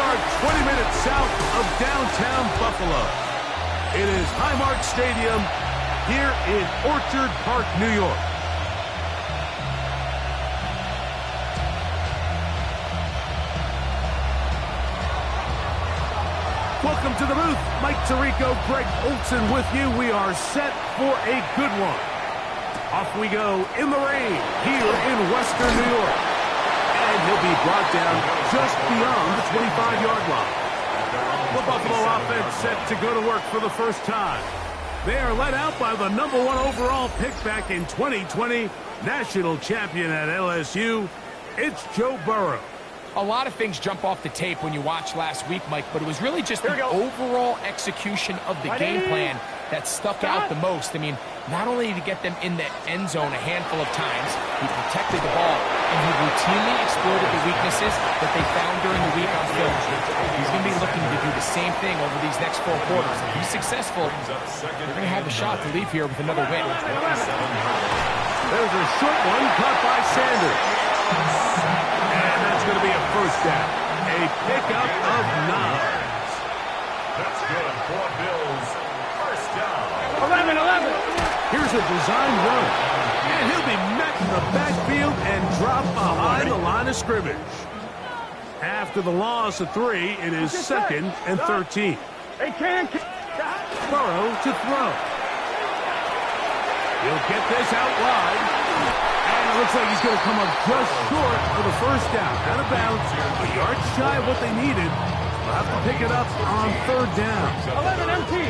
are 20 minutes south of downtown Buffalo. It is Highmark Stadium here in Orchard Park, New York. Welcome to the booth. Mike Tirico, Greg Olson with you. We are set for a good one. Off we go in the rain here in Western New York. And he'll be brought down just beyond the 25-yard line. The Buffalo offense set to go to work for the first time. They are led out by the #1 overall pick back in 2020, national champion at LSU. It's Joe Burrow. A lot of things jump off the tape when you watch last week, Mike, but it was really just the overall execution of the game plan that stuck out the most. I mean, not only did he get them in the end zone a handful of times, he protected the ball, and he routinely exploited the weaknesses that they found during the week on film. He's going to be looking to do the same thing over these next 4 quarters. If he's successful, they're going to have a shot to leave here with another win. There's a short one caught by Sanders. And that's going to be a first down. A pickup of 9. That's good for Bills. First down. 11. Here's a design run. And he'll be met in the backfield and dropped behind the line of scrimmage. After the loss of 3, it is 2nd and 13. Burrow to throw. He'll get this out wide. And it looks like he's going to come up just short of the first down. Out of bounds, a yard shy of what they needed. They'll have to pick it up on 3rd down. 11 empty.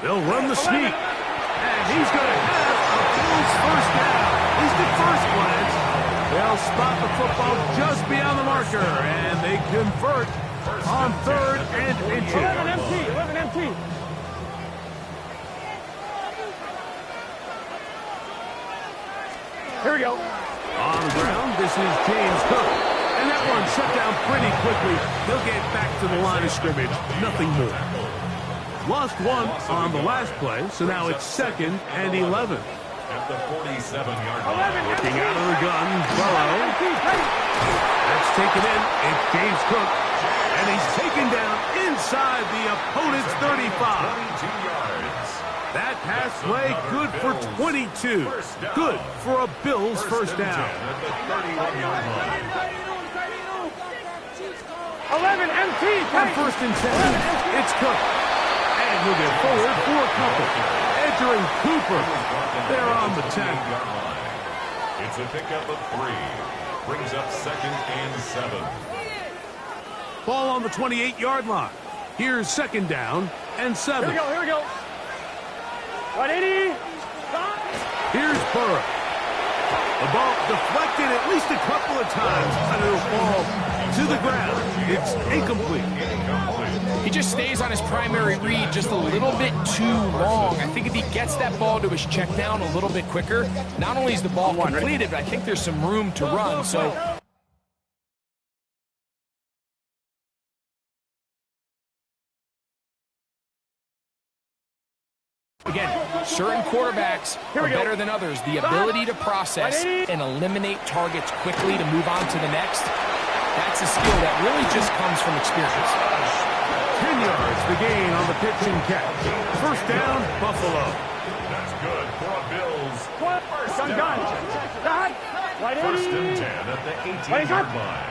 They'll run the sneak. And he's going to have a Bills first down. At least at first glance. They'll spot the football just beyond the marker. And they convert on 3rd and inches. 11 empty. Here we go. On the ground, this is James Cook. And that one shut down pretty quickly. They'll get back to the line of scrimmage. Nothing more. Lost 1 on the last play, so now it's 2nd and 11. At the 47-yard line. Looking out of the gun, Burrow. That's taken in. It's James Cook. And he's taken down inside the opponent's 35. 22 yards. That pass play good for 22. Good for a Bills first down. At the 31-yard line. 11 empty. On 1st and 10, it's Cook. And he'll get forward for a couple. Entering Cooper. They're on the 10. It's a pickup of 3. Brings up 2nd and 7. Ball on the 28-yard line. Here's 2nd down and 7. Here we go. 180. Here's Burrow. The ball deflected at least a couple of times, and it'll fall to the ground. It's incomplete. He just stays on his primary read just a little bit too long. I think if he gets that ball to his check down a little bit quicker, not only is the ball completed, but I think there's some room to run. So again, certain quarterbacks are better than others. The ability to process and eliminate targets quickly to move on to the next, that's a skill that really just comes from experience. 10 yards the gain on the pitch and catch. First down, Buffalo. That's good for a Bills. First Done. down. First and 10 at the 18-yard line.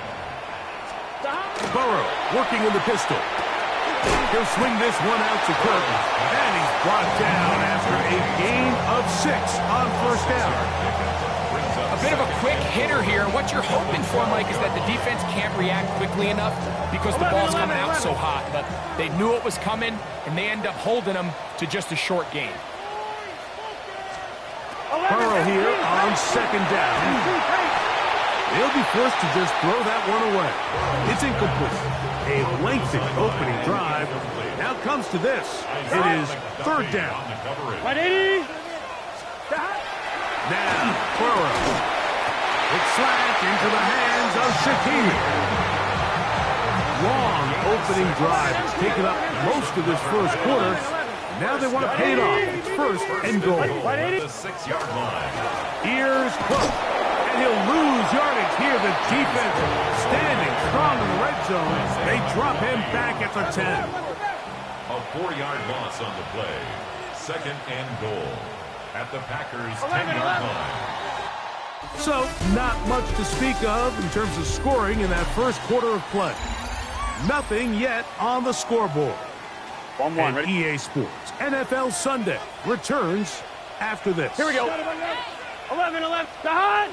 Burrow working in the pistol. He'll swing this one out to Cook. And he's brought down after a gain of 6 on first down. A bit of a quick hitter here. What you're hoping for, Mike, is that the defense can't react quickly enough because the ball's coming out so hot. But they knew it was coming, and they end up holding them to just a short gain. Burrow here on 2nd down. They'll be forced to just throw that one away. It's incomplete. A lengthy opening drive. Now comes to this. It is 3rd down. 180. Now, Burrow. It's slapped into the hands of Shakir. Long opening drive. It's taken up most of this first quarter. Now they want to pay it off. It's 1st and goal. The 6-yard line. Here's Cook. And he'll lose yardage here. The defense standing strong in the red zone. They drop him back at the 10. A 4-yard loss on the play. 2nd and goal at the Packers' 10-yard line. So, not much to speak of in terms of scoring in that first quarter of play. Nothing yet on the scoreboard. 1-1, And ready? EA Sports NFL Sunday returns after this. Here we go. 11, the hot.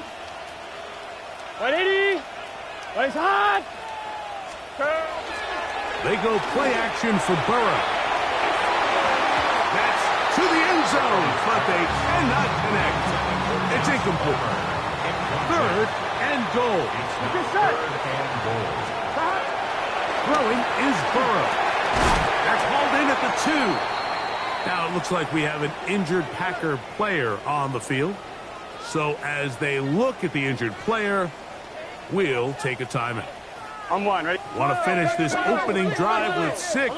180. It's hot. They go play action for Burrow. That's to the end zone, but they cannot connect. It's incomplete. 3rd and goal. Throwing is Burrow. That's hauled in at the 2. Now it looks like we have an injured Packer player on the field. So as they look at the injured player, we'll take a timeout. On 1, ready? Want to finish this opening drive with 6.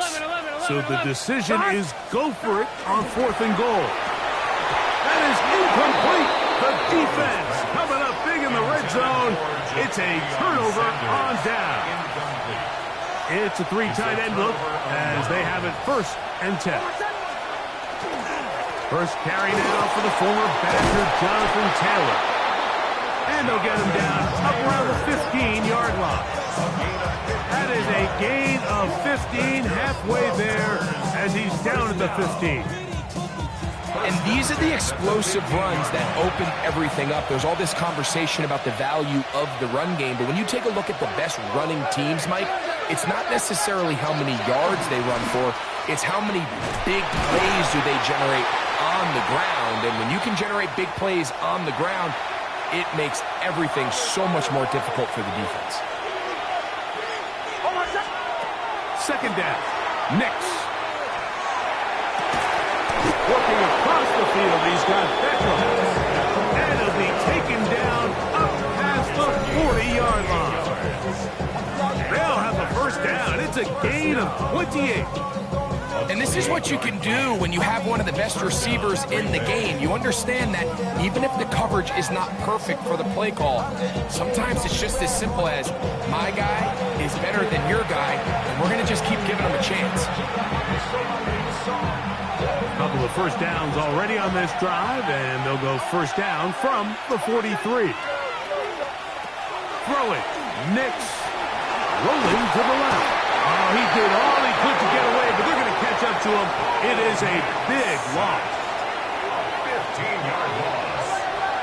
So the decision is go for it on 4th and goal. That is incomplete. The defense coming up big in the red zone. It's a turnover on down. It's a 3 tight end look as they have it 1st and 10. First carry now for the former Badger Jonathan Taylor. And they'll get him down up around the 15-yard line. That is a gain of 15 halfway there as he's down at the 15. And these are the explosive runs that open everything up. There's all this conversation about the value of the run game, but when you take a look at the best running teams, Mike, it's not necessarily how many yards they run for, it's how many big plays do they generate on the ground. And when you can generate big plays on the ground, it makes everything so much more difficult for the defense. 2nd down. Nix. Working across the field, he's got Beckham. And he'll be taken down up past the 40-yard line. They'll have the 1st down. It's a gain of 28. And this is what you can do when you have one of the best receivers in the game. You understand that even if the coverage is not perfect for the play call, sometimes it's just as simple as my guy is better than your guy, and we're going to just keep giving him a chance. A couple of 1st downs already on this drive, and they'll go 1st down from the 43. Throwing. Nix. Rolling to the left. Oh, he did all he could to get away, but they're going to catch up to him. It is a big loss. 15-yard loss.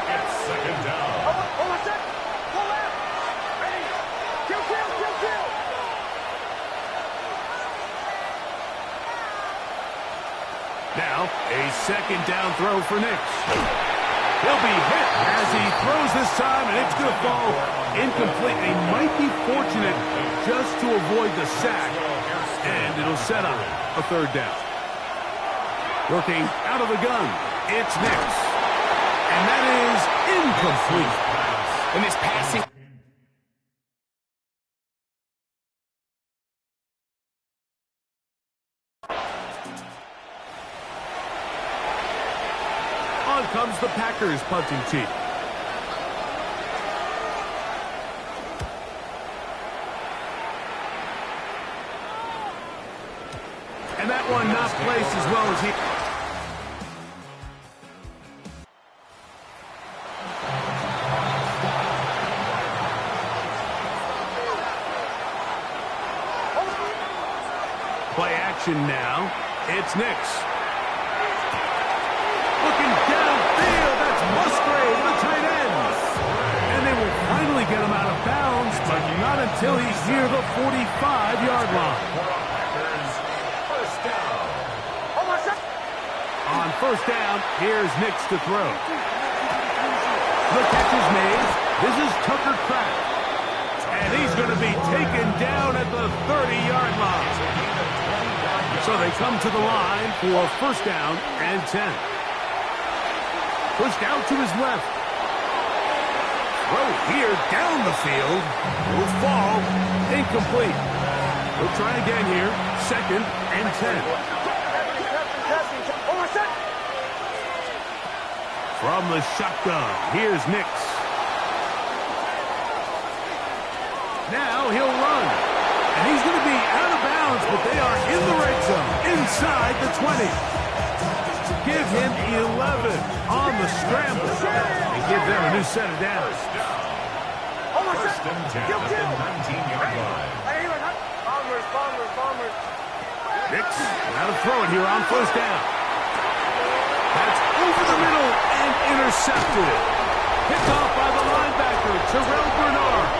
It's 2nd down. What's that? Pull out. Ready. Kill. Now, a 2nd down throw for Nix. He'll be hit as he throws this time, and it's going to fall incomplete. They might be fortunate just to avoid the sack, and it'll set up a 3rd down. Working out of the gun, it's Nix. And that is incomplete. And this passing... On comes the Packers punting team. And that one not placed as well as he... Play action now. It's Nix. Looking downfield. That's Musgrave, the tight end. And they will finally get him out of bounds, but not until he's near the 45-yard line. On 1st down, here's Nix to throw. The catch is made. This is Tucker Kraft. And he's going to be taken down at the 30-yard line. So they come to the line for 1st down and 10. Pushed out to his left. Throw here down the field. Will fall. Incomplete. We'll try again here. 2nd and 10. From the shotgun, here's Nix. Now he'll run. And he's going to be out of bounds, but they are in the red zone, inside the 20. Give him 11 on the scramble. And give them a new set of downs. First and 10 at the 19-yard line. Nix, now to throw it here on first down. That's over the middle and intercepted. Picked off by the linebacker, Terrell Bernard.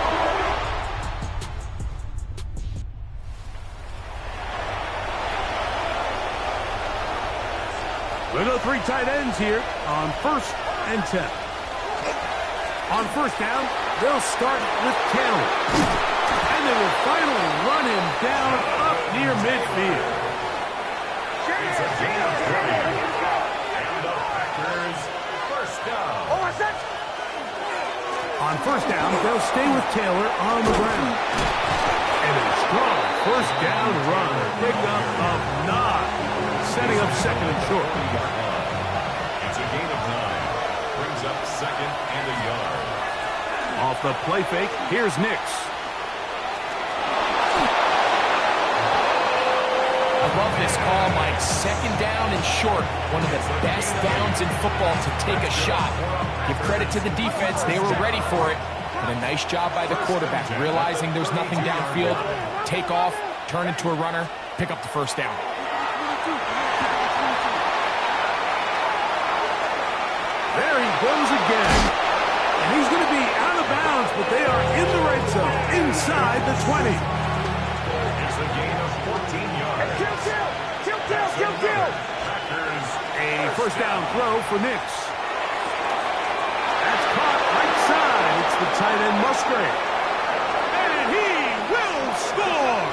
We'll go 3 tight ends here on first and 10. On first down, they'll start with Taylor. And they will finally run him down up near midfield. It's a gain of 3. And the Packers first down. On first down, they'll stay with Taylor on the ground. And a strong first down run. Pickup of 9. Setting up second and short. It's a gain of 9. Brings up second and a yard. Off the play fake, here's Nix. I love this call, Mike. Second down and short. One of the best downs in football to take a shot. Give credit to the defense. They were ready for it. And a nice job by the quarterback, realizing there's nothing downfield. Take off, turn into a runner, pick up the first down. There he goes again. And he's going to be out of bounds, but they are in the red zone, inside the 20. It's a gain of 14 yards. Kill. Packers A first down throw for Nix. That's caught right side. It's the tight end Musgrave. And he will score.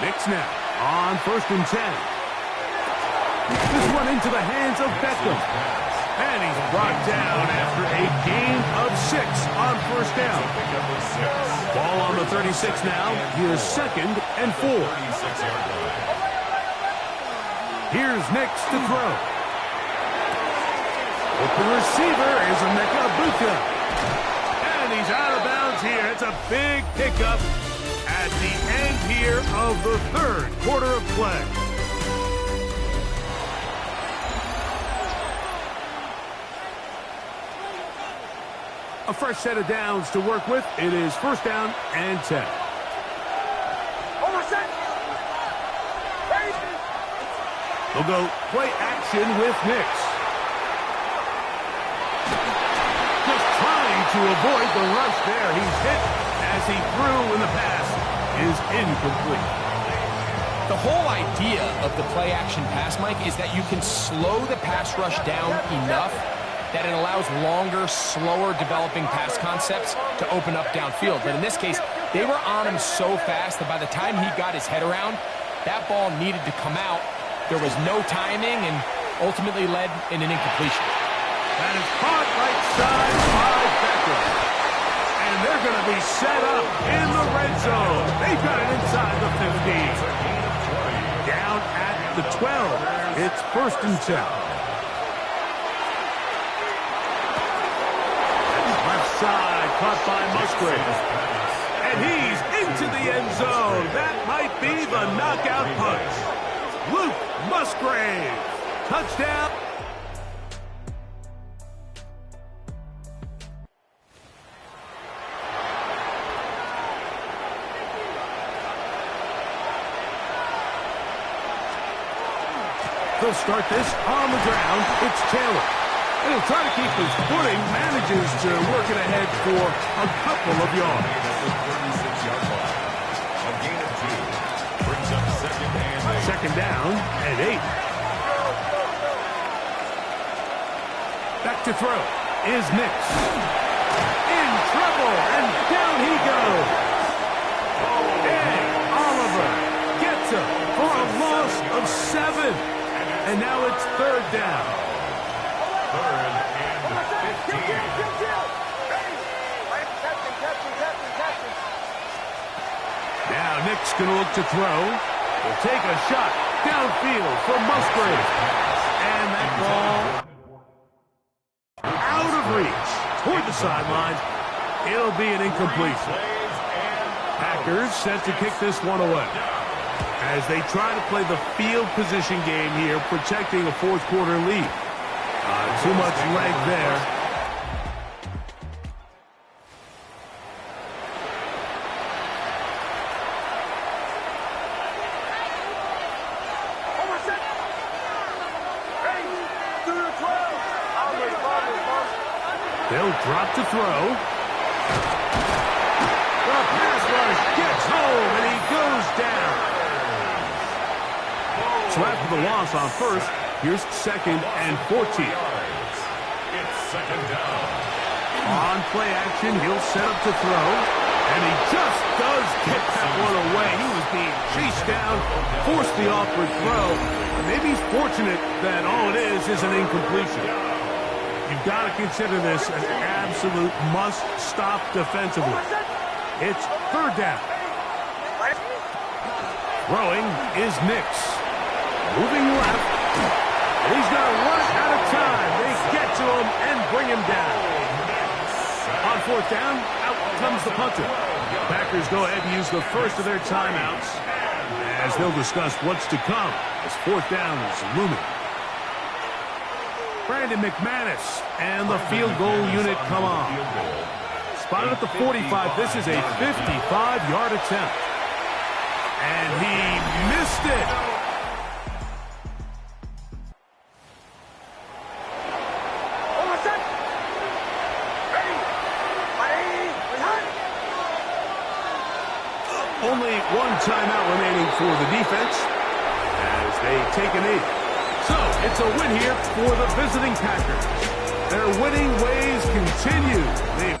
Nix now on first and 10. This one into the hands of Beckham. And he's brought down after a gain of 6 on first down. Ball on the 36 now. Here's second and 4. 36-yard line. Here's Nix to throw. Open receiver is Emeka Buka. And he's out of bounds here. It's a big pickup at the end here of the third quarter of play. A fresh set of downs to work with. It is first down and 10. They'll go play action with Nix. Just trying to avoid the rush there. He's hit as he threw in the pass is incomplete. The whole idea of the play action pass, Mike, is that you can slow the pass rush down enough that it allows longer, slower developing pass concepts to open up downfield. But in this case, they were on him so fast that by the time he got his head around, that ball needed to come out. There was no timing and ultimately led in an incompletion. That is caught right side by Beckham. And they're going to be set up in the red zone. They've got it inside the 15. Down at the 12. It's first and 10. Left side, caught by Musgrave. And he's into the end zone. That might be the knockout punch. Luke Musgrave. Touchdown. He'll start this on the ground. It's Taylor. And he'll try to keep his footing, manages to work it ahead for a couple of yards. 36-yard line. A gain of 2. Brings up second and 8. Second down and 8. Back to throw is Nix. In trouble, and down he goes. And Oliver gets him for a loss of 7. And now it's third down. Third and 15. Now Nick's going to look to throw. He'll take a shot downfield for Musgrave. And that ball out of reach toward the sideline. It'll be an incompletion. Packers set to kick this one away as they try to play the field position game here, protecting a fourth quarter lead. Too much leg there. They'll drop to throw. The pass rush gets home, and he goes down. So after the loss on first, here's 2nd and 14. It's 2nd down. On play action, he'll set up to throw. And he just does get that one away. He was being chased down, forced the awkward throw. Maybe he's fortunate that all it is an incompletion. You've got to consider this an absolute must-stop defensively. It's 3rd down. Throwing is Nix. Moving left. He's going to run out of time. They get to him and bring him down. On 4th down, out comes the punter. Packers go ahead and use the first of their timeouts as they'll discuss what's to come as 4th down is looming. Brandon McManus and the field goal unit come on. Spotted at the 45. This is a 55-yard attempt. And he missed it. Only one timeout remaining for the defense as they take a knee. So, it's a win here for the visiting Packers. Their winning ways continue.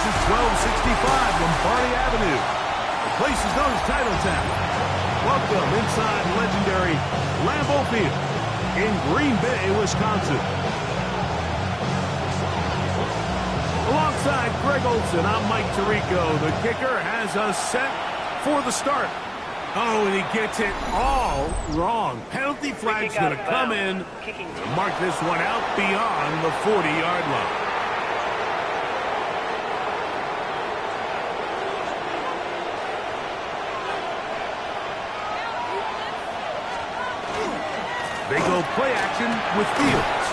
This is 1265 Lombardi Avenue. The place is known as Titletown. Welcome inside legendary Lambeau Field in Green Bay, Wisconsin. Alongside Greg Olson, I'm Mike Tirico. The kicker has us set for the start. Oh, and he gets it all wrong. Penalty flag's going to come in to mark this one out beyond the 40-yard line. They go play action with Fields.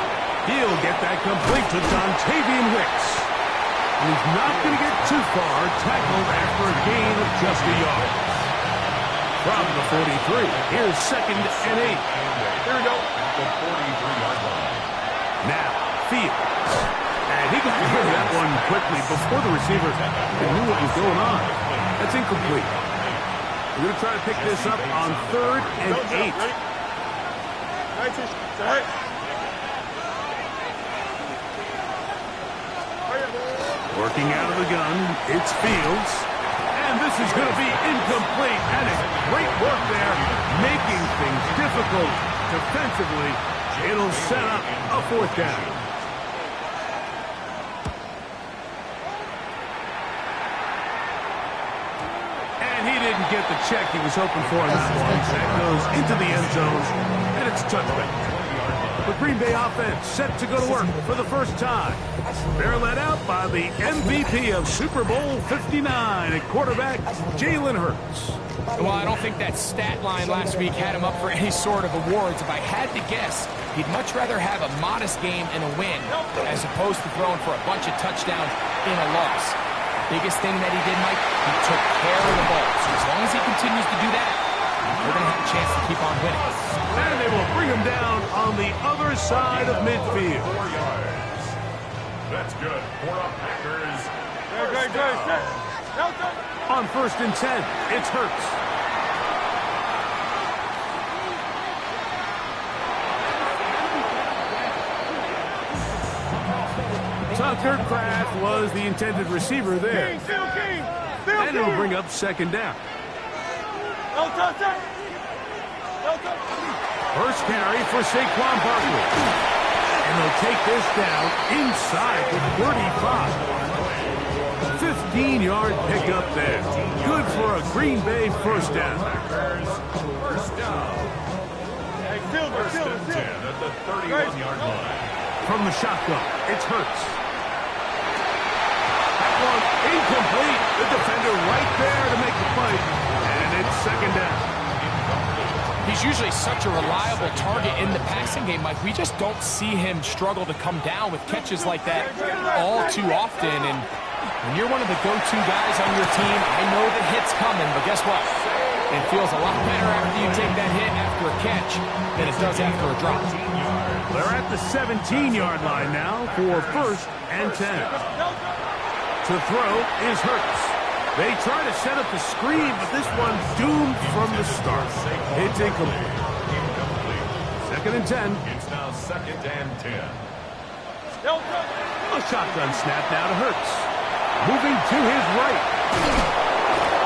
He'll get that complete to Dontavian Wicks. And he's not going to get too far, tackled after a gain of just a yard. From the 43, here's 2nd and 8. Here we go. At the 43-yard line. Now, Fields. And he got rid of that one quickly before the receiver knew what was going on. That's incomplete. We're going to try to pick this up on 3rd and 8. Working out of the gun, it's Fields. And this is going to be incomplete. And it's great work there, making things difficult defensively. It'll set up a 4th down. And he didn't get the check he was hoping for in that one. That goes into the end zone, and it's a touchback. The Green Bay offense set to go to work for the first time. They're led out by the MVP of Super Bowl 59 at quarterback, Jalen Hurts. Well, I don't think that stat line last week had him up for any sort of awards. If I had to guess, he'd much rather have a modest game and a win as opposed to throwing for a bunch of touchdowns in a loss. The biggest thing that he did, Mike, he took care of the ball. So as long as he continues to do that, we're going to have a chance to keep on winning. And they will bring him down on the other side of midfield. 4 yards. That's good for the Packers. On 1st and 10, it's Hurts. Tucker Kraft was the intended receiver there. And it'll bring up 2nd down. First carry for Saquon Barkley. And they'll take this down inside the 35. 15-yard pickup there. Good for a Green Bay 1st down. First down. 1st and 10 at the 31-yard line. From the shotgun, it's Hurts. That one incomplete. The defender right there to make the play. And it's 2nd down. He's usually such a reliable target in the passing game, Mike. We just don't see him struggle to come down with catches like that all too often. And when you're one of the go-to guys on your team, I know the hit's coming, but guess what? It feels a lot better after you take that hit after a catch than it does after a drop. They're at the 17-yard line now for 1st and 10. To throw is Hurts. They try to set up the screen, but this one's doomed from the start. It's incomplete. 2nd and 10. It's now 2nd and 10. A shotgun snap now to Hurts. Moving to his right.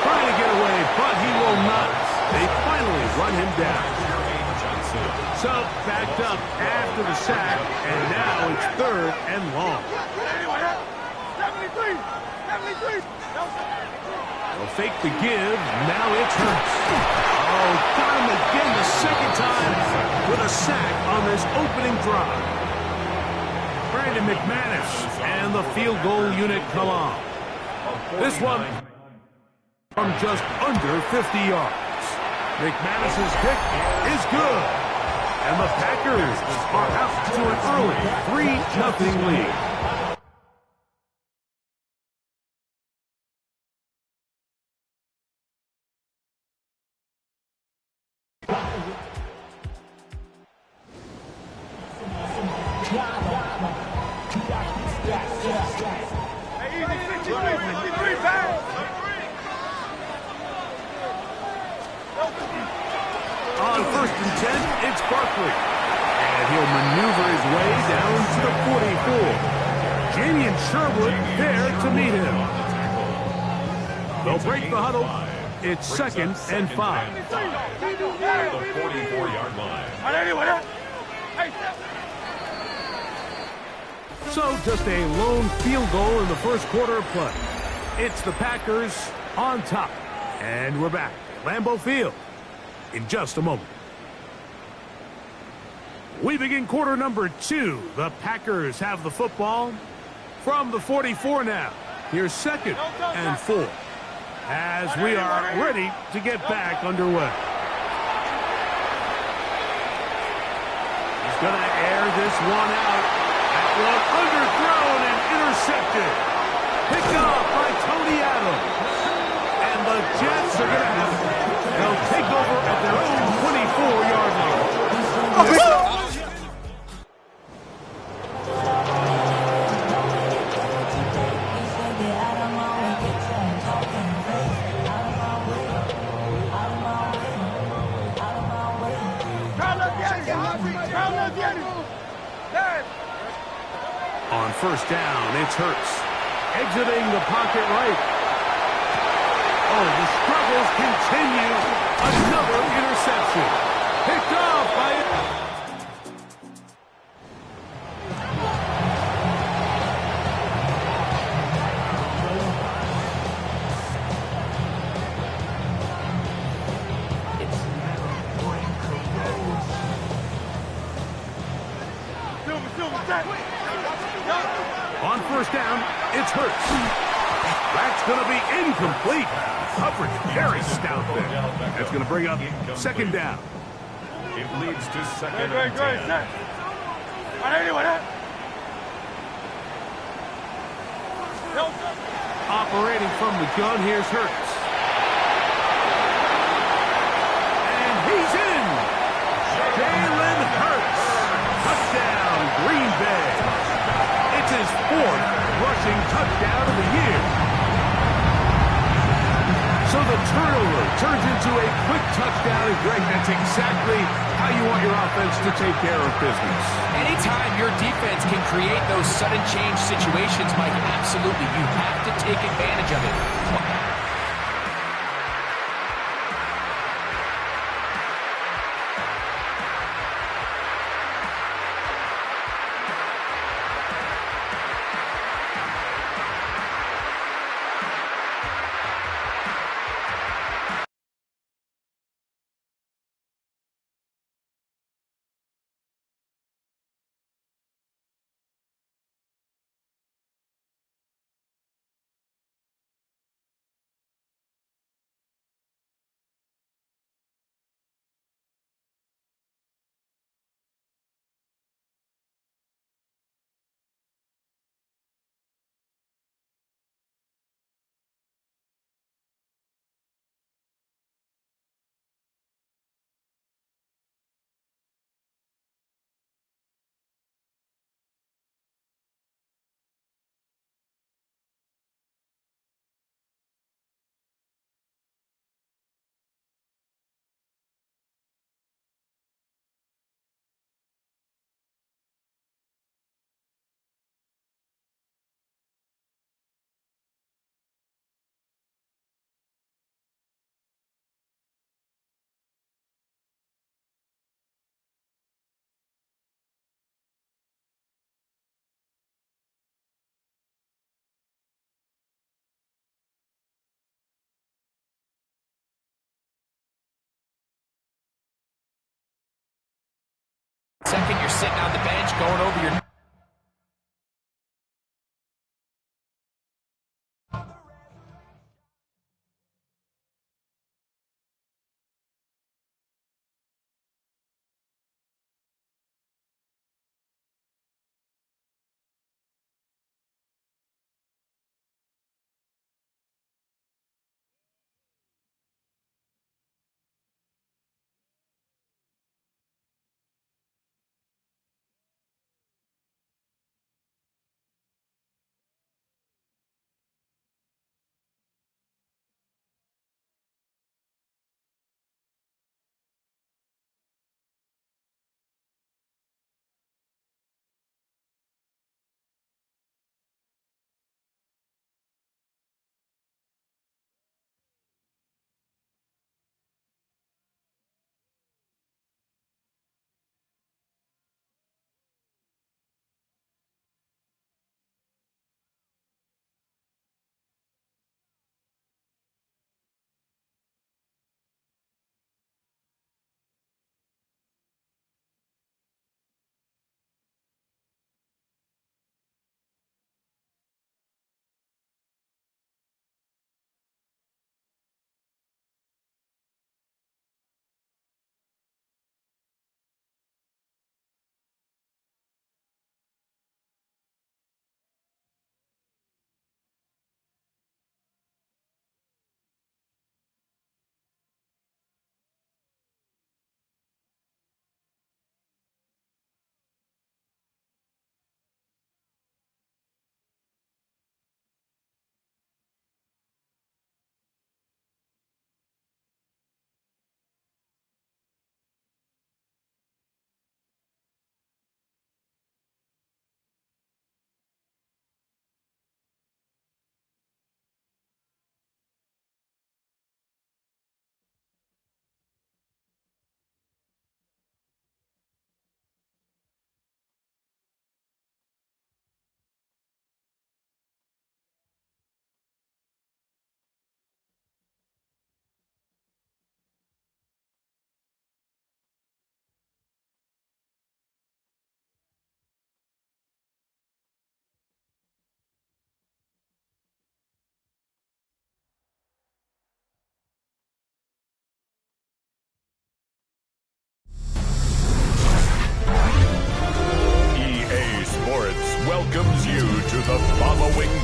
Trying to get away, but he will not. They finally run him down. So, backed up after the sack, and now it's 3rd and long. 73. They'll fake the give. Now it's Hurts. Oh, got him again the 2nd time with a sack on this opening drive. Brandon McManus and the field goal unit come on. This one from just under 50 yards. McManus's kick is good. And the Packers are out to an early 3-0 lead. On 1st and 10, it's Barkley. And he'll maneuver his way down to the 44. Jamie and Sherwood there to meet him. They'll break the huddle. It's 2nd and 5. At the 44-yard line. So just a lone field goal in the first quarter of play. It's the Packers on top. And we're back at Lambeau Field in just a moment. We begin quarter number 2. The Packers have the football from the 44 now. Here's 2nd and 4 as we are ready to get back underway. He's going to air this one out. That one underthrown and intercepted. Picked off by Tony Adams. And the Jets are going to have it. They'll take over at their own 24-yard line. On first down, it's Hurts. Exiting the pocket right. Oh, the struggles continue. Another interception. Picked off by... On first down, it's Hurts. That's going to be incomplete. Coverage very stout there. That's going to bring up 2nd down. It leads to 2nd and 10. Operating from the gun, here's Hurts. And he's in. Jalen Hurts. Touchdown, Green Bay. It's his 4th rushing touchdown of the year. So the turnover turns into a quick touchdown, and Greg, that's exactly how you want your offense to take care of business. Anytime your defense can create those sudden change situations, Mike, absolutely, you have to take advantage of it. Second, you're sitting on the bench, going over your...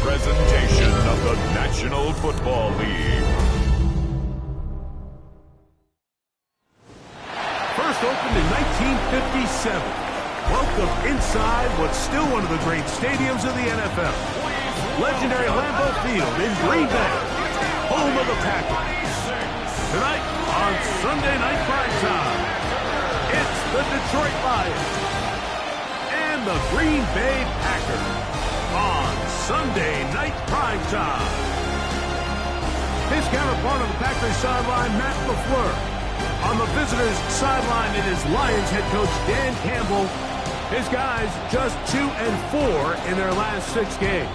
presentation of the National Football League. First opened in 1957. Welcome inside what's still one of the great stadiums of the NFL. Legendary Lambeau Field in Green Bay, home of the Packers. Tonight on Sunday Night Primetime, it's the Detroit Lions and the Green Bay Packers on Sunday Night Primetime. His counterpart on the Packers sideline, Matt LaFleur. On the visitors' sideline, it is Lions head coach Dan Campbell. His guys just 2-4 in their last 6 games.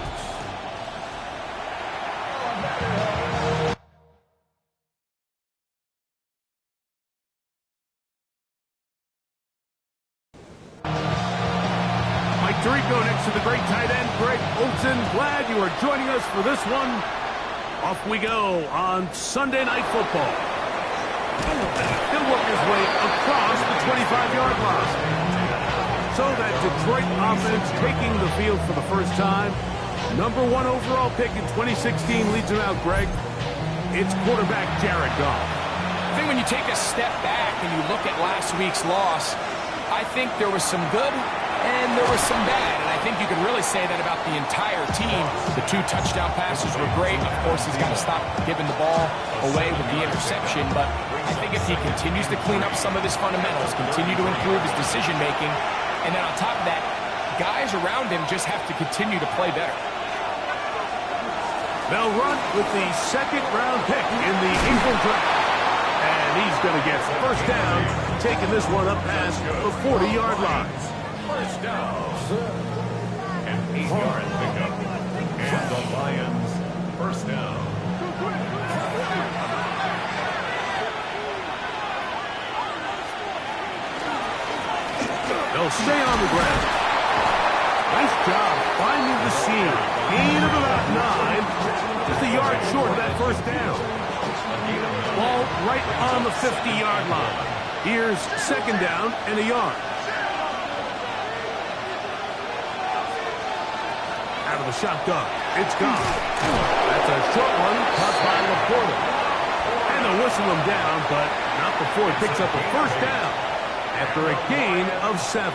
Mike Tirico next to the great tight end, Greg Olsen. Glad you are joining us for this one. Off we go on Sunday Night Football. He'll work his way across the 25-yard line. So that Detroit offense taking the field for the first time. #1 overall pick in 2016 leads him out, Greg. It's quarterback Jared Goff. I think when you take a step back and you look at last week's loss, I think there was some good and there was some bad. And I think you could really say that about the entire team. The 2 touchdown passes were great. Of course, he's got to stop giving the ball away with the interception. But I think if he continues to clean up some of his fundamentals, continue to improve his decision-making, and then on top of that, guys around him just have to continue to play better. They'll run with the 2nd-round pick in the Eagle draft. And he's going to get first down, taking this one up past the 40-yard line. First down. An 8-yard pickup. And the Lions, first down. They'll stay on the ground. Nice job finding the seam. Gain of about 9. Just a yard short of that first down. Ball right on the 50-yard line. Here's 2nd down and a yard. Out of the shotgun. It's gone. That's a short one caught by Laporta. And they'll whistle him down, but not before he picks up a first down after a gain of 7.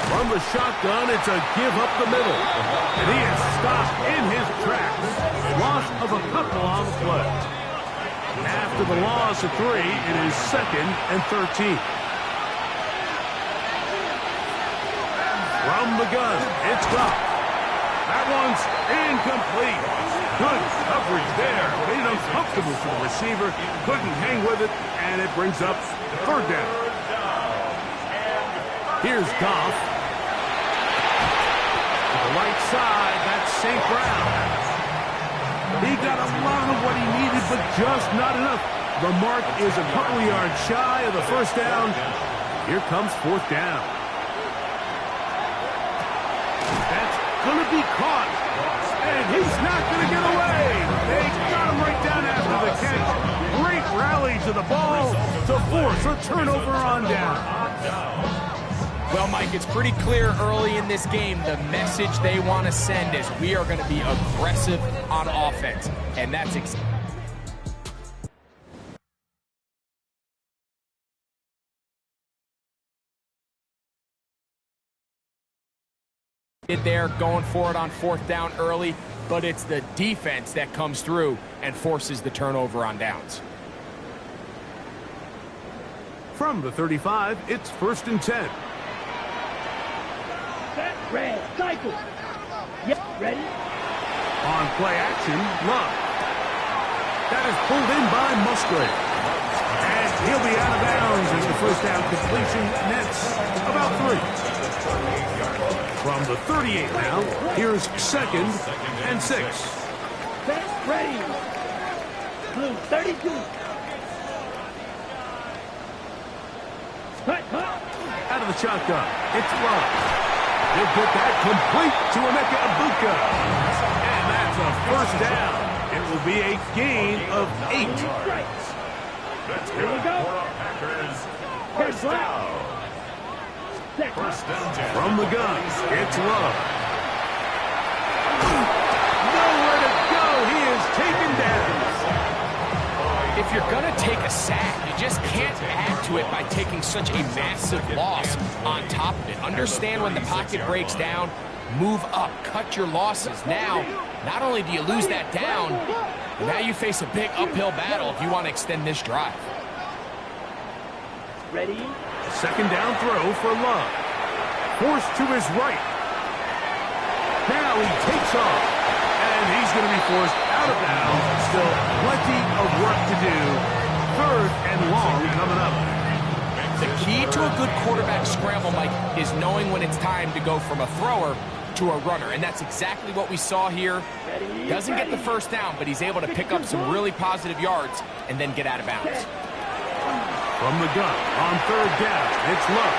From the shotgun, it's a give up the middle. And he is stopped in his tracks. Loss of a couple on the play. After the loss of 3, it is 2nd and 13. From the gun, it's gone. That one's incomplete. Good coverage there. Made it uncomfortable for the receiver. Couldn't hang with it, and it brings up 3rd down. Here's Goff. To the right side, that's St. Brown. He got a lot of what he needed, but just not enough. The mark is a couple yards shy of the first down. Here comes 4th down. That's going to be caught. And he's not going to get away. They got him right down after the catch. Great rally to the ball to force a turnover on down. Well, Mike, it's pretty clear early in this game the message they want to send is we are going to be aggressive on offense. And that's exactly there, going for it on 4th down early, but it's the defense that comes through and forces the turnover on downs. From the 35, it's 1st and 10. Red, cycle. Yep, ready. On play action, Love. That is pulled in by Musgrave. And he'll be out of bounds as the first down completion nets about 3. From the 38 now, here's 2nd and 6. Ready. Blue, 32. Out of the shotgun, it's Love. He'll put that complete to Emeka Egbuka. And that's a first down. It will be a gain of 8. That's good for our Packers. First down. First down. From the gun, it's Love. taking such a massive loss on top of it. Understand when the pocket breaks down, move up, cut your losses. Now, not only do you lose that down, but now you face a big uphill battle if you want to extend this drive. Ready? Second down throw for Love. Forced to his right. Now he takes off. And he's going to be forced out of bounds. Still plenty of work to do. Third and long coming up. The key to a good quarterback scramble, Mike, is knowing when it's time to go from a thrower to a runner. And that's exactly what we saw here. Doesn't get the first down, but he's able to pick up some really positive yards and then get out of bounds. From the gun on third down, it's Love.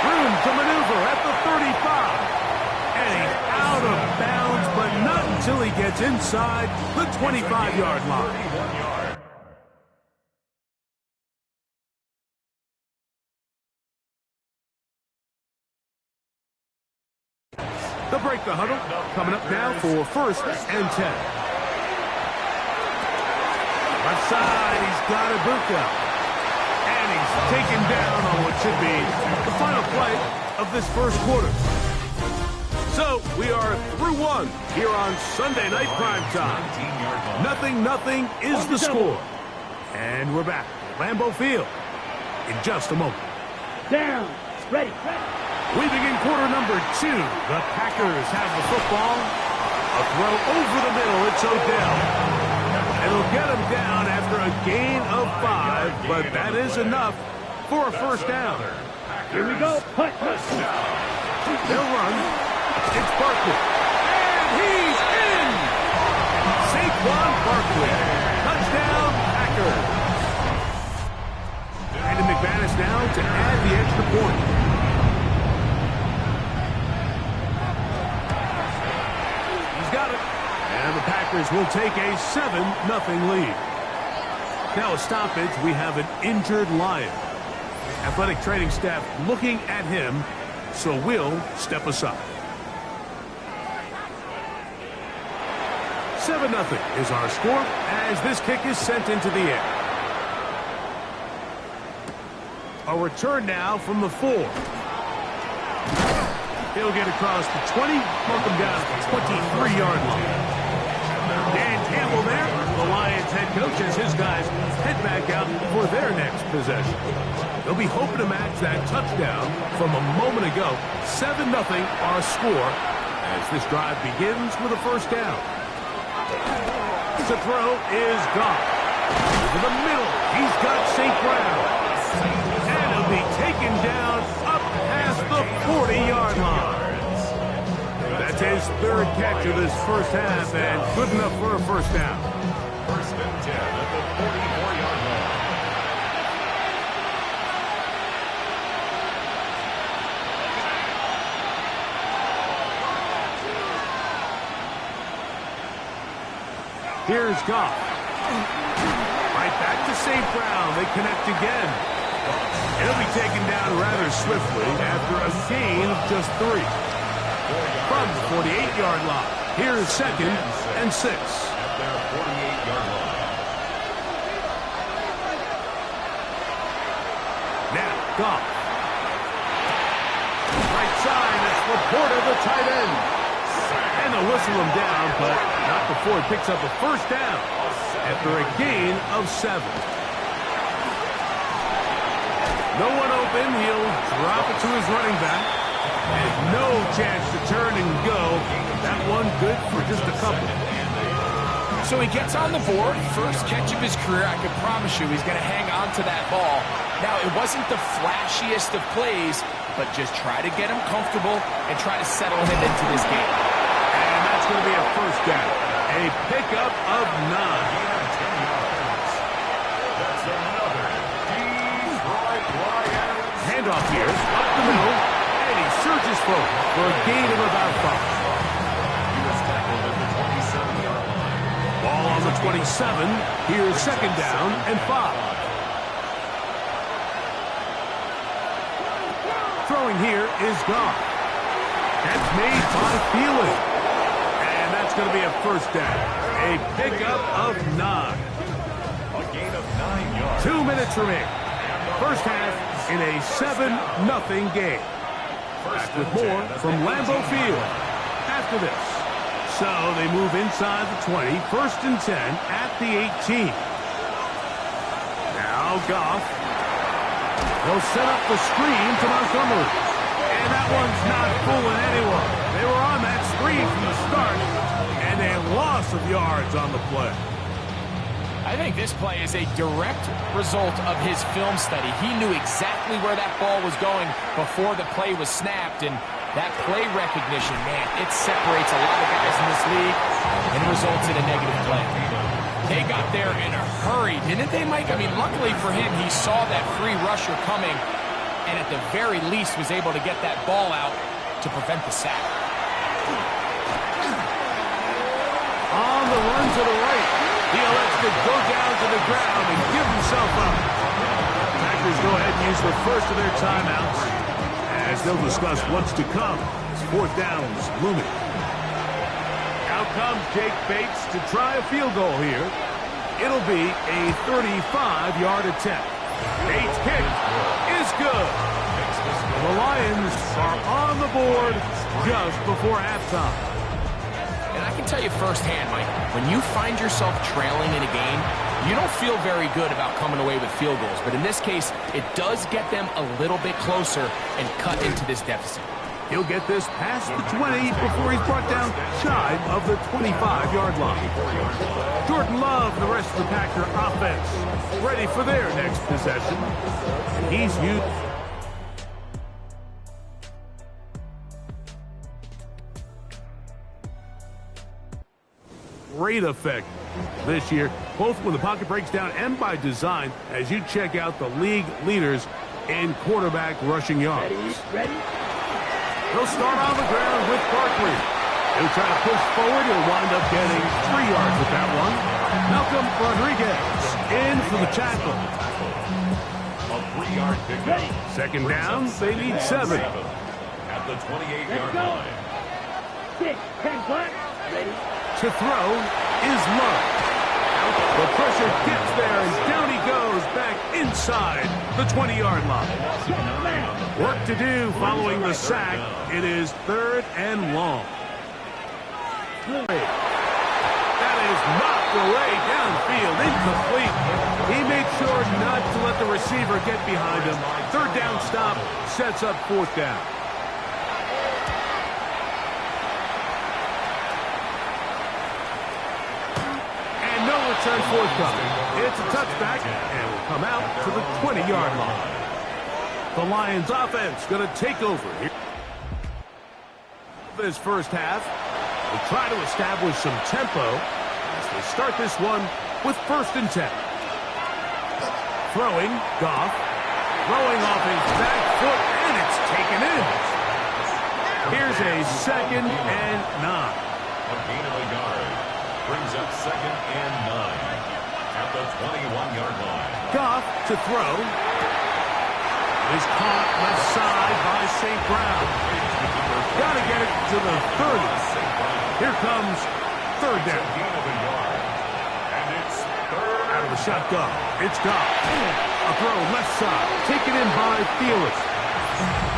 Room to maneuver at the 35. And he's out of bounds, but not until he gets inside the 25-yard line. They'll break the huddle. Coming up now for first and 10. Left side, he's got Ibuka. And he's taken down on what should be the final play of this first quarter. So, we are through one here on Sunday Night Primetime. 0-0 is the score. And we're back at Lambeau Field in just a moment. Down. Ready. We begin quarter number 2. The Packers have the football. A throw over the middle. It's Odell. It'll get him down after a gain of 5, but that is enough for a first down. Here we go. Punt. They'll run. It's Barkley. And he's in! Saquon Barkley. Touchdown, Packers. And McManus now to add the extra point. He's got it. And the Packers will take a 7-0 lead. Now a stoppage, we have an injured Lion. Athletic training staff looking at him, so we'll step aside. 7-0 is our score as this kick is sent into the air. A return now from the 4. He'll get across the 20, mark him down at the 23-yard line. Dan Campbell there, the Lions head coach, as his guys head back out for their next possession. They'll be hoping to match that touchdown from a moment ago. 7-0 our score as this drive begins with a first down. The throw is gone. Over the middle, he's got St. Brown. And he'll be taken down up past the 40-yard line. That's his third catch of this first half, and good enough for a first down. First and 10 at the 44-yard line. Here's Goff. Right back to St. Brown. They connect again. He'll be taken down rather swiftly after a gain of just 3. From the 48-yard line. Here's second and 6. At their 48-yard line. Now, Goff. Right side, that's Laporta, the tight end. And they'll whistle him down, but not before he picks up a first down after a gain of 7. No one open. He'll drop it to his running back. And no chance to turn and go. That one good for just a couple. So he gets on the board, first catch of his career. I can promise you he's going to hang on to that ball. Now, it wasn't the flashiest of plays, but just try to get him comfortable and try to settle him into this game. And that's going to be a first down. A pickup of 9. That's another Detroit Lions. Handoff here, up the middle, and he surges forward for a gain of about 5. He was tackled at the 27-yard line. Ball on the 27. Here's second down and 5. Throwing here is Goff. That's made by Thielen. And that's going to be a first down. A pickup of 9. A gain of 9 yards. 2 minutes remaining. And the First half in a 7-0 game. Back with more from Lambeau Field after this. So they move inside the 20, 1st and 10 at the 18. Now Goff. They'll set up the screen to Montgomery. And that one's not fooling anyone. They were on that screen from the start, and a loss of yards on the play. I think this play is a direct result of his film study. He knew exactly where that ball was going before the play was snapped, and that play recognition, man, it separates a lot of guys in this league and results in a negative play. They got there in a hurry, didn't they, Mike? I mean, luckily for him, he saw that free rusher coming, and at the very least was able to get that ball out to prevent the sack. On the run to the right. He elects to go down to the ground and give himself up. Packers go ahead and use the first of their timeouts as they'll discuss what's to come. It's 4th downs looming. Out comes Jake Bates to try a field goal here. It'll be a 35-yard attempt. Bates' kick is good. The Lions are on the board just before halftime. And I can tell you firsthand, Mike, when you find yourself trailing in a game, you don't feel very good about coming away with field goals. But in this case, it does get them a little bit closer and cut into this deficit. He'll get this past the 20 before he's brought down shy of the 25-yard line. Jordan Love and the rest of the Packer offense ready for their next possession. And he's used... great effect this year, both when the pocket breaks down and by design, as you check out the league leaders in quarterback rushing yards. Ready? He'll start on the ground with Barkley. He'll try to push forward. He'll wind up getting 3 yards with that one. Malcolm Rodriguez in for the tackle. A 3-yard pickup. Second down, they need 7. At the 28-yard line. 6, 10, clap. Ready? To throw is Love. The pressure gets there, and down he goes back inside the 20-yard line. Work to do following the sack. It is 3rd and long. That is knocked away downfield, incomplete. He made sure not to let the receiver get behind him. 3rd down stop sets up 4th down. Return forthcoming. It's a touchback and will come out to the 20-yard line. The Lions offense going to take over here. This first half, they try to establish some tempo as they start this one with 1st and 10. Throwing, Goff. Throwing off his back foot, and it's taken in. Here's a 2nd and 9. A gain of a yard. Brings up 2nd and 9 at the 21-yard line. Goff to throw. Is caught left side by St. Brown. Got to get it to the 30. Here comes 3rd down. Gain of a yard. And it's 3rd. Out of the shotgun. It's Goff. A throw left side. Taken in by Felix.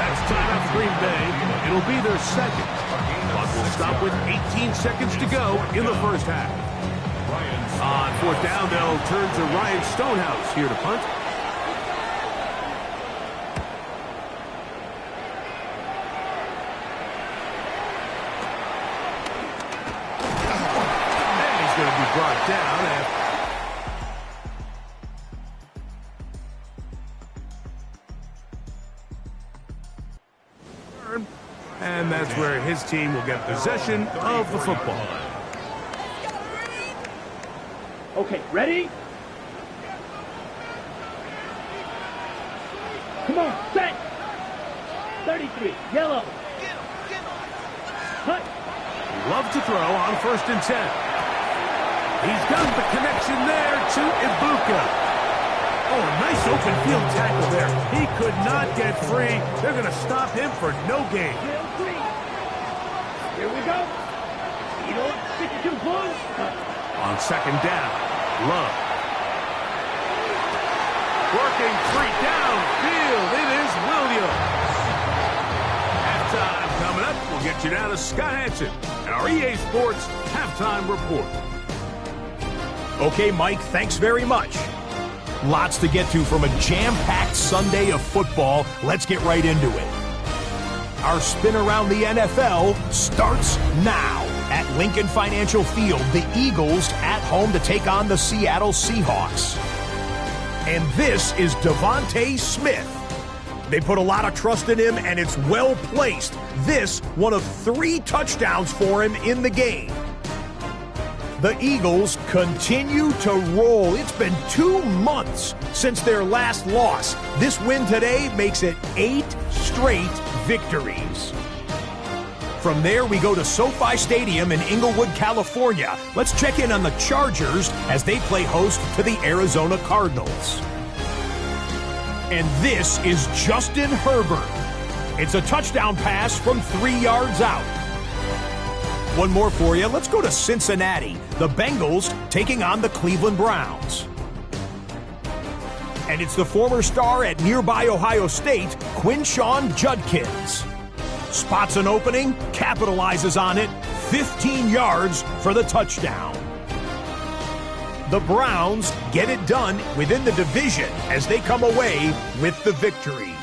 That's timeout for Green Bay. It'll be their 2nd. Clock will stop with 18 seconds to go in the first half. On 4th down, they'll turn to Ryan Stonehouse here to punt. And he's going to be brought down after. And that's where his team will get possession of the football. Okay, ready? Come on, set! 33, yellow. Cut. Love to throw on 1st and 10. He's got the connection there to Ibuka. Oh, a nice open field tackle there. He could not get free. They're going to stop him for no gain. Here we go. 52 points. On 2nd down, Love. Work looking free downfield. It is Williams. Halftime coming up. We'll get you down to Scott Hansen and our EA Sports Halftime Report. Okay, Mike, thanks very much. Lots to get to from a jam-packed Sunday of football. Let's get right into it. Our spin around the NFL starts now. At Lincoln Financial Field, the Eagles at home to take on the Seattle Seahawks. And this is Devontae Smith. They put a lot of trust in him, and it's well placed. This, one of 3 touchdowns for him in the game. The Eagles continue to roll. It's been 2 months since their last loss. This win today makes it 8 straight victories. From there, we go to SoFi Stadium in Inglewood, California. Let's check in on the Chargers as they play host to the Arizona Cardinals. And this is Justin Herbert. It's a touchdown pass from 3 yards out. One more for you. Let's go to Cincinnati. The Bengals taking on the Cleveland Browns. And it's the former star at nearby Ohio State, Quinshon Judkins. Spots an opening, capitalizes on it, 15 yards for the touchdown. The Browns get it done within the division as they come away with the victory.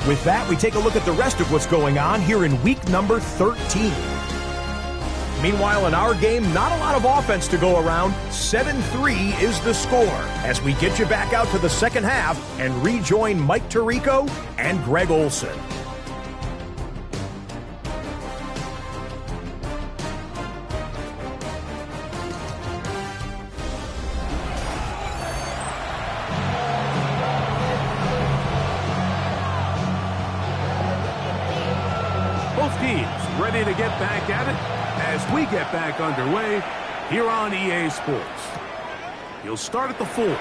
With that, we take a look at the rest of what's going on here in week number 13. Meanwhile, in our game, not a lot of offense to go around. 7-3 is the score as we get you back out to the second half and rejoin Mike Tirico and Greg Olson. Both teams ready to get back at it as we get back underway here on EA Sports. He'll start at the 4. And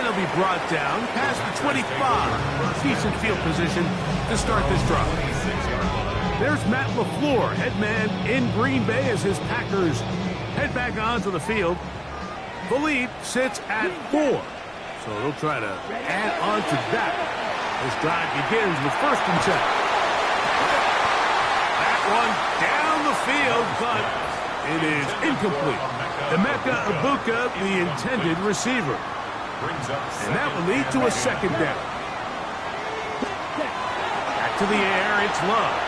he'll be brought down past the 25. Decent field position to start this drive. There's Matt LaFleur, head man in Green Bay as his Packers head back onto the field. The lead sits at 4. So they'll try to add on to that. This drive begins with 1st and 10. That one down the field, but it is incomplete. Emeka Ibuka, the intended receiver. And that will lead to a 2nd down. Back to the air, it's Love.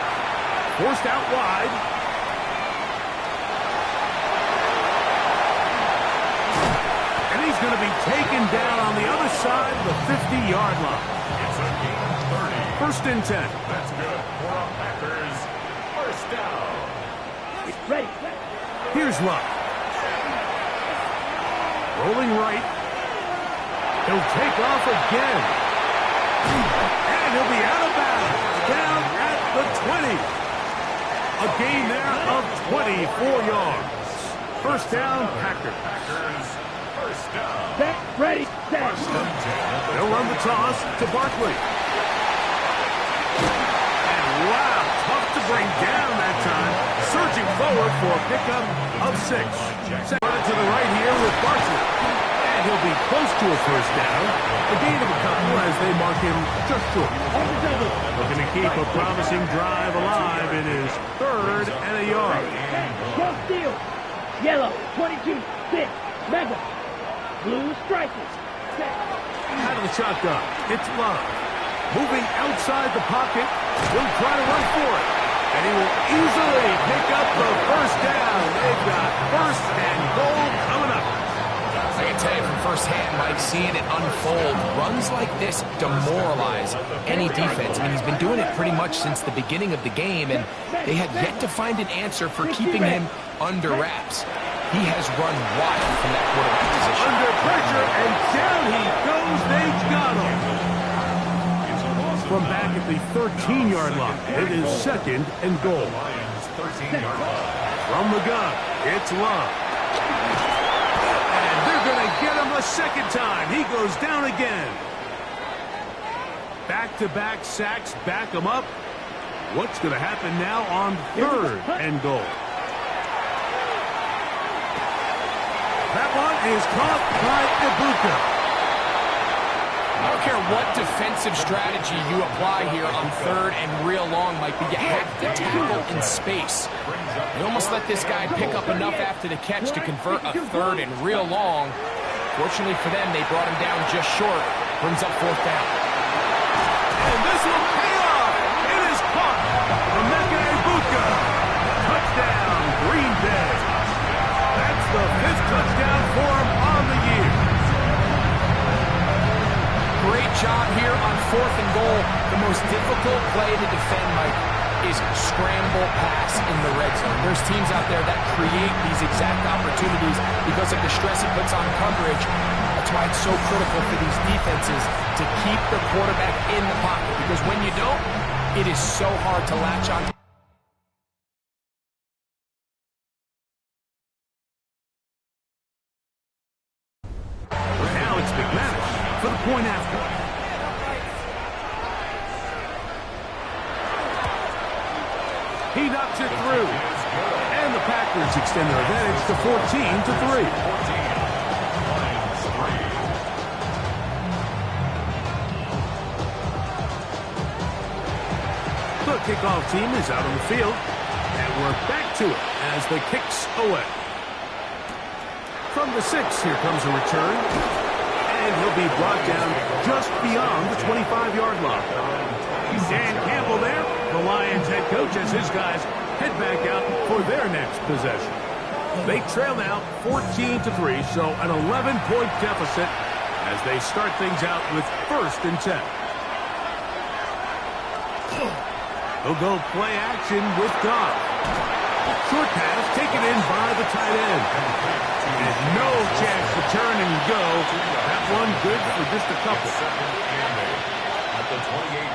Forced out wide. And he's going to be taken down on the other side of the 50-yard line. 1st and 10. That's good for our Packers. 1st down. Ready. Here's Love. Rolling right. He'll take off again. And he'll be out of bounds. Down at the 20. A gain there of 24 yards. 1st down, Packers. 1st down. Set. Ready. Set. They'll run the toss to Barkley. Wow, tough to bring down that time. Surging forward for a pickup of 6. Second to the right here with Barkley. And he'll be close to a 1st down. A gain of a couple as they mark him just short. Looking to keep a promising drive alive. It is 3rd and a yard. Don't steal. Yellow. 22. 6. Mega. Blue striker. Set. Out of the shotgun. It's Love. Moving outside the pocket. He'll try to run for it. And he will easily pick up the 1st down. They've got 1st and goal coming up. I can tell you from firsthand, Mike, seeing it unfold, runs like this demoralize any defense. I mean, he's been doing it pretty much since the beginning of the game, and they have yet to find an answer for keeping him under wraps. He has run wild from that quarterback position. Under pressure, and down he goes. They've got him. From back at the 13-yard line, it is 2nd and goal. From the gun, it's Love. And they're going to get him a 2nd time. He goes down again. Back-to-back sacks back him up. What's going to happen now on 3rd and goal? That one is caught by Ibuka. I don't care what defensive strategy you apply here on third and real long, Mike, but you have to tackle in space. You almost let this guy pick up enough after the catch to convert a third and real long. Fortunately for them, they brought him down just short. Brings up fourth down. And this will pay off. It is caught. Emeka Ibuka. Touchdown, Green Bay. That's the 5th touchdown for him on the year. Great job here on 4th and goal. The most difficult play to defend, Mike, is scramble pass in the red zone. There's teams out there that create these exact opportunities because of the stress it puts on coverage. That's why it's so critical for these defenses to keep the quarterback in the pocket, because when you don't, it is so hard to latch on. Now it's McManus for the point after. He knocks it through. And the Packers extend their advantage to 14-3. The kickoff team is out on the field. And we're back to it as the kicks away. From the 6, here comes a return. And he'll be brought down just beyond the 25-yard line. Dan Campbell there, the Lions head coach, as his guys head back out for their next possession. They trail now 14-3, so an 11-point deficit as they start things out with 1st and 10. They'll go play action with Goff. Short pass taken in by the tight end. And no chance to turn and go. That one good for just a couple.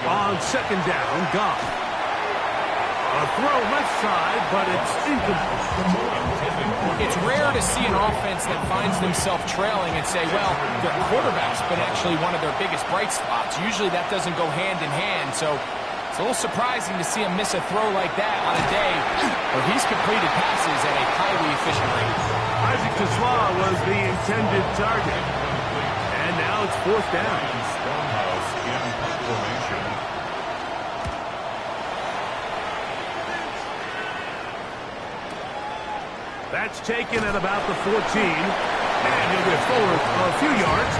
On 2nd down, Goff. A throw left side, but it's incomplete. It's rare to see an offense that finds themselves trailing and say, well, their quarterback's been actually one of their biggest bright spots. Usually that doesn't go hand in hand, so it's a little surprising to see him miss a throw like that on a day where he's completed passes at a highly efficient rate. Isaac Tesla was the intended target. And now it's 4th down. That's taken at about the 14. And he'll get forward a few yards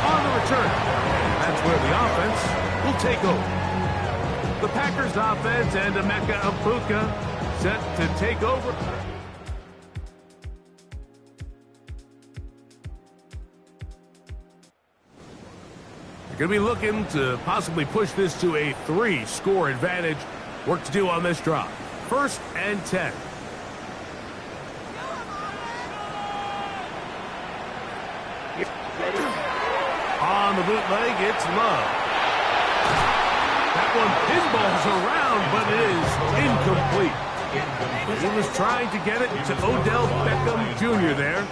on the return. That's where the offense will take over. The Packers offense and Emeka Ibuka set to take over. They're going to be looking to possibly push this to a 3-score advantage. Work to do on this drive. 1st and 10. On the bootleg, it's Love. That one pinballs around, but it is incomplete. He was trying to get it to Odell Beckham Jr. there.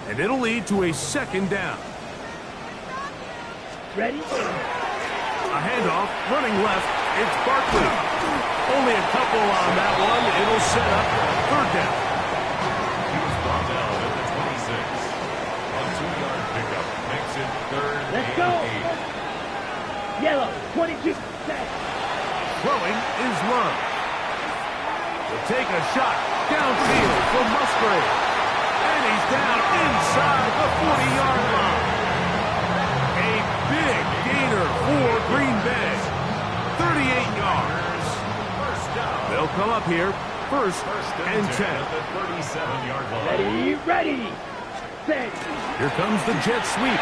And it'll lead to a 2nd down. Ready? A handoff, running left, it's Barkley. Only a couple on that one. It'll set up 3rd down. He was brought down at the 26. A 2-yard pickup makes it 3rd Let's and go. 8. Yellow, 22 set. Throwing is Love. He'll take a shot downfield for Musgrave. And he's down inside the 40-yard line. A big gainer for Green Bay. 38 yards. They'll come up here. 1st and 10. At the 37-yard line. Ready, ready, set. Here comes the jet sweep.